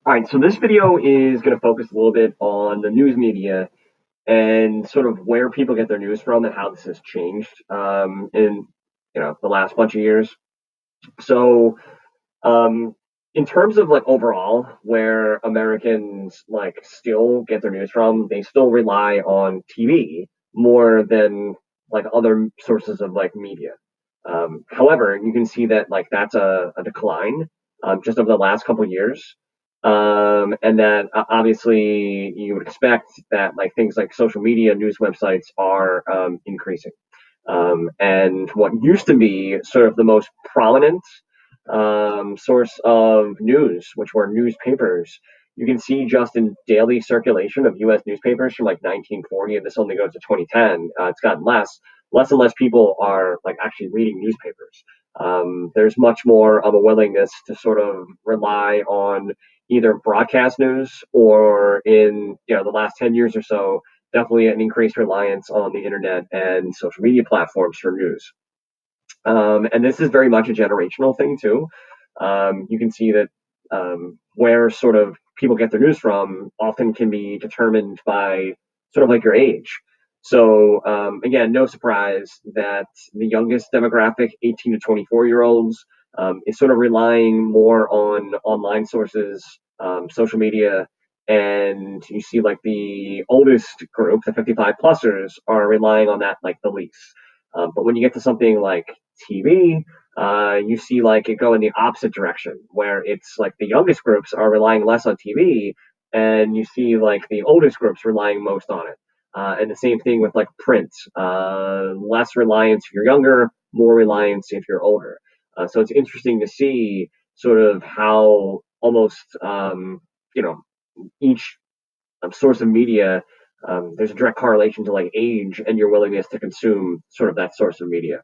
All right, so this video is going to focus a little bit on the news media and sort of where people get their news from and how this has changed in the last bunch of years. So, um, in terms of like overall, where Americans like still get their news from, they still rely on TV more than like other sources of like media. However, you can see that like that's a decline just over the last couple of years. And then obviously you would expect that like things like social media news websites are increasing. And what used to be sort of the most prominent source of news, which were newspapers, you can see just in daily circulation of U.S. newspapers from like 1940, and this only goes to 2010. It's gotten less and less people are like actually reading newspapers. There's much more of a willingness to sort of rely on either broadcast news or in the last 10 years or so, definitely an increased reliance on the internet and social media platforms for news. And this is very much a generational thing too. You can see that where sort of people get their news from often can be determined by sort of like your age. So again, no surprise that the youngest demographic, 18 to 24-year-olds, is sort of relying more on online sources, social media, and you see like the oldest group, the 55 plusers, are relying on that like the least. But when you get to something like TV, you see like it go in the opposite direction, where it's like the youngest groups are relying less on TV, and you see like the oldest groups relying most on it. And the same thing with like print, less reliance if you're younger, more reliance if you're older. So it's interesting to see sort of how almost you know each source of media, there's a direct correlation to like age and your willingness to consume sort of that source of media.